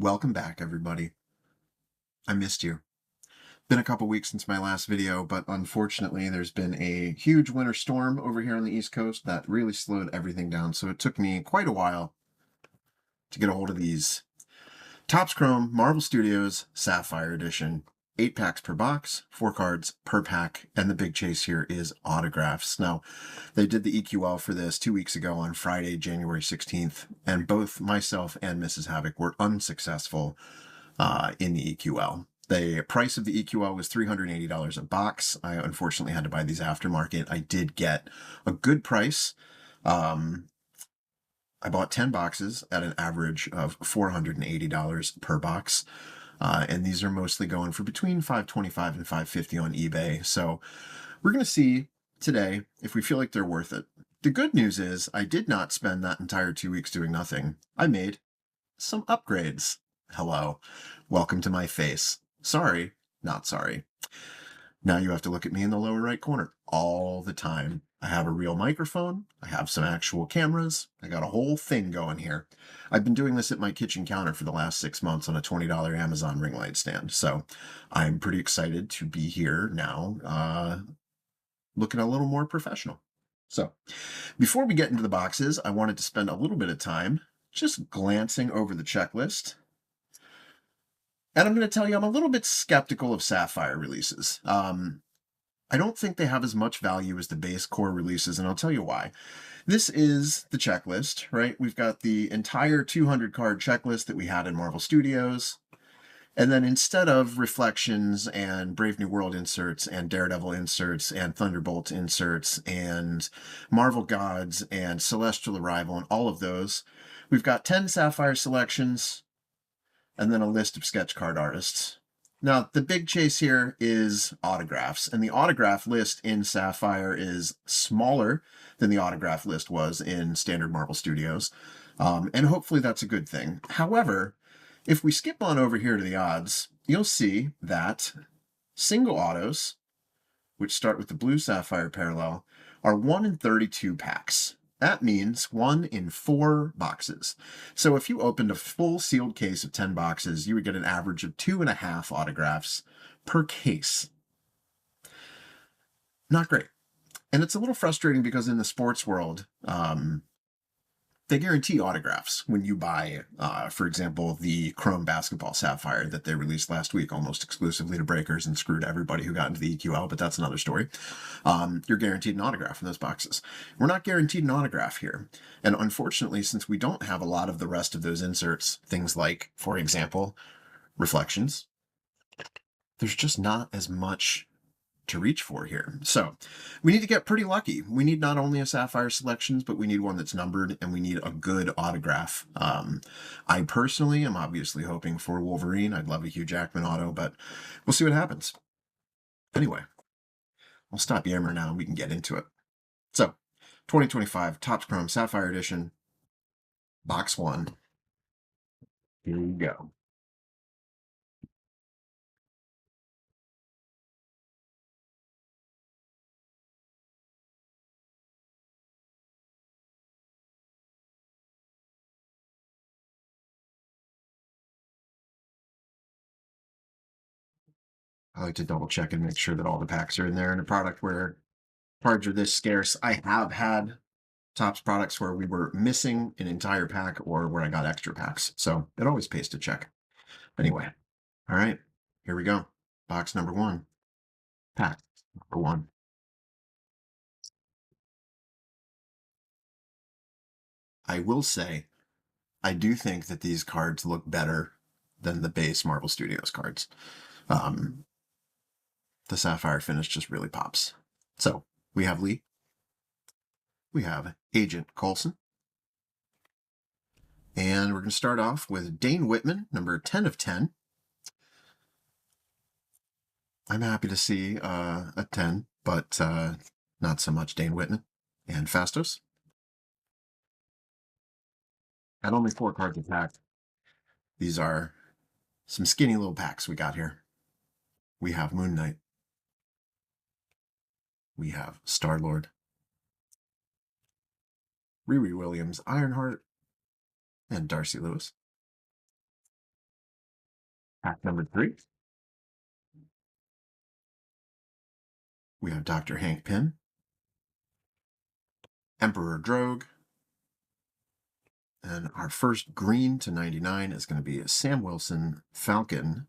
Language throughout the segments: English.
Welcome back, everybody. I missed you. Been a couple weeks since my last video, but unfortunately there's been a huge winter storm over here on the East Coast that really slowed everything down, so it took me quite a while to get a hold of these. Topps Chrome Marvel Studios Sapphire Edition. 8 packs per box, 4 cards per pack, and the big chase here is autographs. Now, they did the EQL for this 2 weeks ago on Friday, January 16th, and both myself and Mrs. Havoc were unsuccessful in the EQL. The price of the EQL was $380 a box. I unfortunately had to buy these aftermarket. I did get a good price. I bought 10 boxes at an average of $480 per box. And these are mostly going for between $525 and $550 on eBay. So we're going to see today if we feel like they're worth it. The good news is I did not spend that entire 2 weeks doing nothing. I made some upgrades. Hello. Welcome to my face. Sorry, not sorry. Now you have to look at me in the lower right corner all the time. I have a real microphone. I have some actual cameras. I got a whole thing going here. I've been doing this at my kitchen counter for the last 6 months on a $20 Amazon ring light stand. So I'm pretty excited to be here now, looking a little more professional. So before we get into the boxes, I wanted to spend a little bit of time just glancing over the checklist. And I'm going to tell you, I'm a little bit skeptical of Sapphire releases. I don't think they have as much value as the base core releases, and I'll tell you why. This is the checklist, right? We've got the entire 200 card checklist that we had in Marvel Studios. And then instead of Reflections and Brave New World inserts and Daredevil inserts and Thunderbolt inserts and Marvel Gods and Celestial Arrival and all of those, we've got 10 Sapphire selections and then a list of sketch card artists. Now, the big chase here is autographs, and the autograph list in Sapphire is smaller than the autograph list was in standard Marvel Studios, and hopefully that's a good thing. However, if we skip on over here to the odds, you'll see that single autos, which start with the blue Sapphire parallel, are 1 in 32 packs. That means 1 in 4 boxes. So if you opened a full sealed case of 10 boxes, you would get an average of 2.5 autographs per case. Not great. And it's a little frustrating because in the sports world, they guarantee autographs when you buy, for example, the Chrome Basketball Sapphire that they released last week almost exclusively to breakers and screwed everybody who got into the EQL, but that's another story. You're guaranteed an autograph in those boxes. We're not guaranteed an autograph here. And unfortunately, since we don't have a lot of the rest of those inserts, things like, for example, Reflections, there's just not as much to reach for here. So we need to get pretty lucky. We need not only a Sapphire selections, but we need one that's numbered, and we need a good autograph. I personally am obviously hoping for Wolverine. I'd love a Hugh Jackman auto, but we'll see what happens. Anyway, I'll stop yammering now and we can get into it. So 2025 Topps Chrome Sapphire Edition, box 1. Here you go. I like to double check and make sure that all the packs are in there. In a product where cards are this scarce, I have had Topps products where we were missing an entire pack or where I got extra packs. So it always pays to check. Anyway, all right, here we go. Box number 1, pack number 1. I will say, I do think that these cards look better than the base Marvel Studios cards. The Sapphire finish just really pops. So we have Lee. We have Agent Coulson. And we're going to start off with Dane Whitman, number 10 of 10. I'm happy to see a 10, but not so much Dane Whitman. And Fastos. At only 4 cards a pack. These are some skinny little packs we got here. We have Moon Knight. We have Star-Lord. Riri Williams, Ironheart, and Darcy Lewis. Pack number 3. We have Dr. Hank Pym, Emperor Drogue, and our first green to 99 is going to be a Sam Wilson Falcon,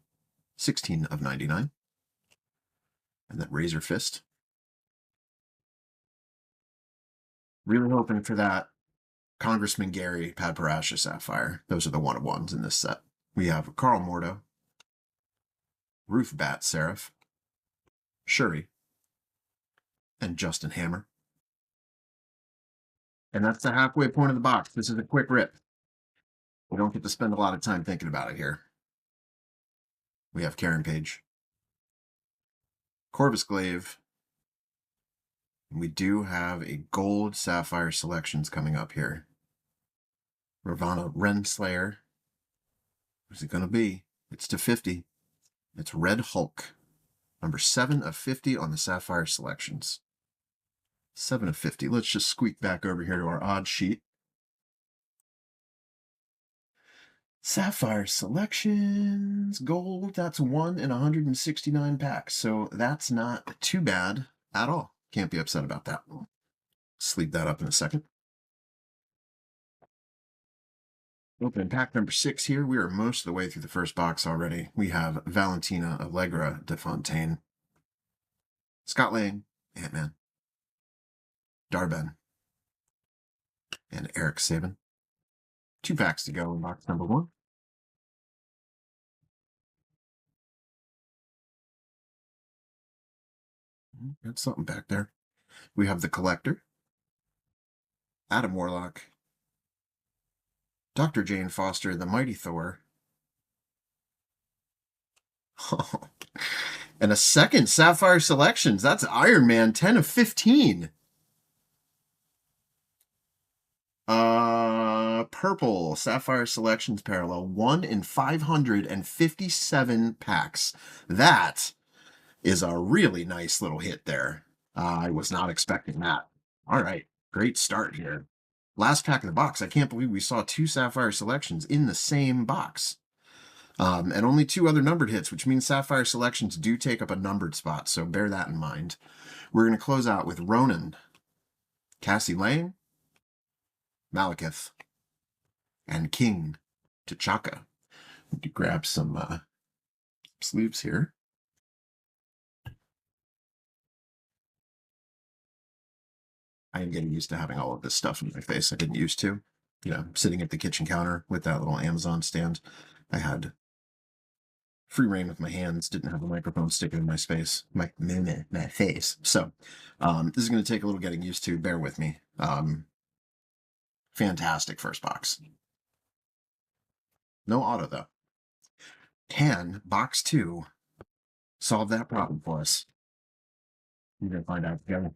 16 of 99. And then Razor Fist. Really hoping for that Congressman Gary Padparasha Sapphire. Those are the one-of-ones in this set. We have Carl Mordo, Ruth Bat Seraph, Shuri, and Justin Hammer. And that's the halfway point of the box. This is a quick rip. We don't get to spend a lot of time thinking about it here. We have Karen Page, Corvus Glaive. We do have a gold Sapphire selections coming up here. Ravonna Renslayer. Who's it going to be? It's to 50. It's Red Hulk. Number 7 of 50 on the Sapphire selections. 7 of 50. Let's just squeak back over here to our odd sheet. Sapphire selections, gold, that's 1 in 169 packs. So that's not too bad at all. Can't be upset about that. Sleep that up in a second. Open pack number 6 here. We are most of the way through the first box already. We have Valentina Allegra de Fontaine, Scott Lang, Ant-Man, Darben, and Eric Saban. 2 packs to go in box number 1. Got something back there. We have the Collector, Adam Warlock, Dr. Jane Foster, the Mighty Thor, and a second Sapphire Selections. That's Iron Man, 10 of 15. Purple Sapphire Selections parallel, 1 in 557 packs. That is a really nice little hit there. I was not expecting that. All right, great start here. Last pack of the box. I can't believe we saw 2 Sapphire Selections in the same box. And only 2 other numbered hits, which means Sapphire Selections do take up a numbered spot, so bear that in mind. We're going to close out with Ronan, Cassie Lang, Malekith, and King T'Chaka. To grab some sleeves here. I am getting used to having all of this stuff in my face. I didn't used to. You know, sitting at the kitchen counter with that little Amazon stand. I had free reign with my hands, didn't have a microphone sticking in my face, my face. So this is going to take a little getting used to. Bear with me. Fantastic first box. No auto, though. Can box 2 solve that problem for us? We're going to find out together.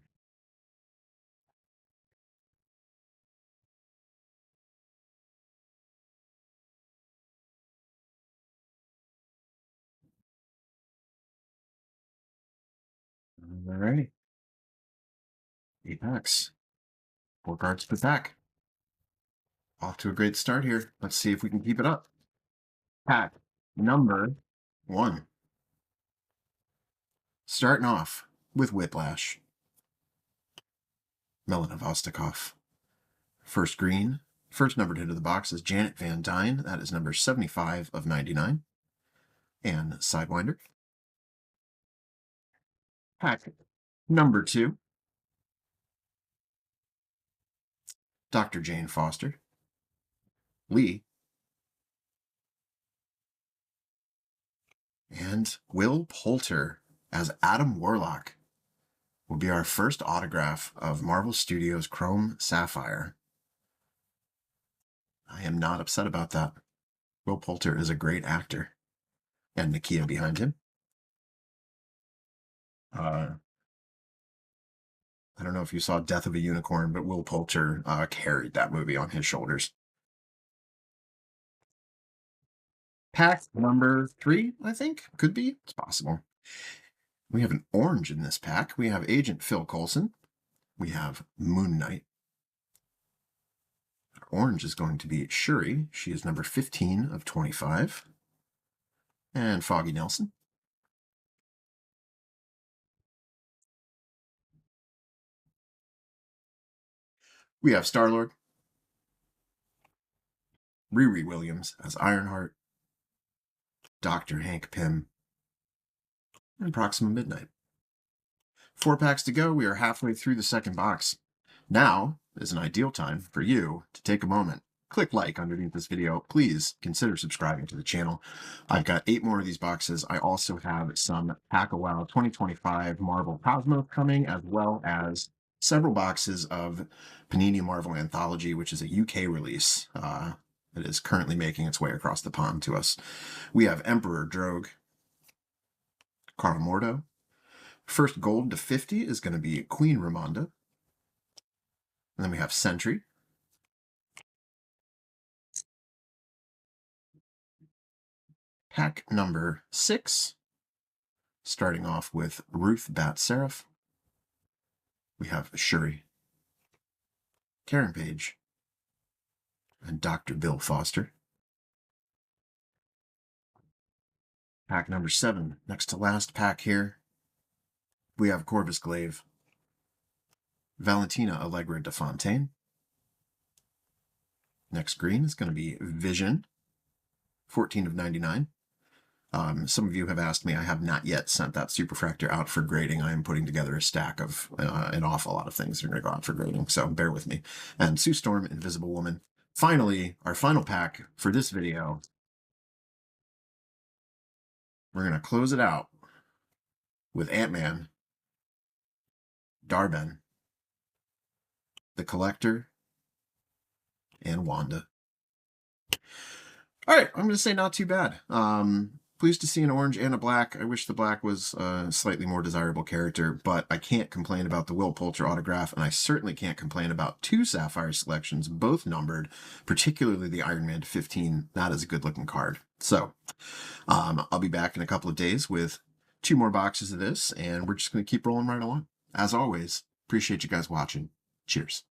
All right. 8 packs. 4 cards per pack. Off to a great start here. Let's see if we can keep it up. Pack number 1. Starting off with Whiplash. Melina Vostokov. First green. First numbered hit of the box is Janet Van Dyne. That is number 75 of 99. And Sidewinder. Pack number 2. Dr. Jane Foster. Lee. And Will Poulter as Adam Warlock will be our first autograph of Marvel Studios' Chrome Sapphire. I am not upset about that. Will Poulter is a great actor. And Nakia behind him. I don't know if you saw Death of a Unicorn, but Will Poulter carried that movie on his shoulders. Pack number 3, I think. Could be. It's possible. We have an orange in this pack. We have Agent Phil Coulson. We have Moon Knight. Orange is going to be Shuri. She is number 15 of 25. and Foggy Nelson. We have Star-Lord, Riri Williams as Ironheart, Dr. Hank Pym, and Proxima Midnight. 4 packs to go. We are halfway through the second box. Now is an ideal time for you to take a moment. Click like underneath this video. Please consider subscribing to the channel. I've got 8 more of these boxes. I also have some Pack-A-Wow 2025 Marvel Cosmos coming, as well as several boxes of Panini Marvel Anthology, which is a UK release. It is currently making its way across the pond to us. We have Emperor Drogue, Carl Mordo. First gold to 50 is going to be Queen Ramonda. And then we have Sentry. Pack number 6, starting off with Ruth Bat-Seraph. We have Shuri, Karen Page, and Dr. Bill Foster. Pack number 7, next to last pack here, we have Corvus Glaive, Valentina Allegra de Fontaine. Next green is going to be Vision, 14 of 99. Some of you have asked me. I have not yet sent that Superfractor out for grading. I am putting together a stack of an awful lot of things that are going to go out for grading, so bear with me. And Sue Storm, Invisible Woman. Finally, our final pack for this video. We're going to close it out with Ant-Man, Darben, the Collector, and Wanda. All right, I'm going to say not too bad. Pleased to see an orange and a black. I wish the black was a slightly more desirable character, but I can't complain about the Will Poulter autograph, and I certainly can't complain about 2 Sapphire selections, both numbered, particularly the Iron Man to 15. That is a good-looking card. So, I'll be back in a couple of days with 2 more boxes of this, and we're just going to keep rolling right along. As always, appreciate you guys watching. Cheers.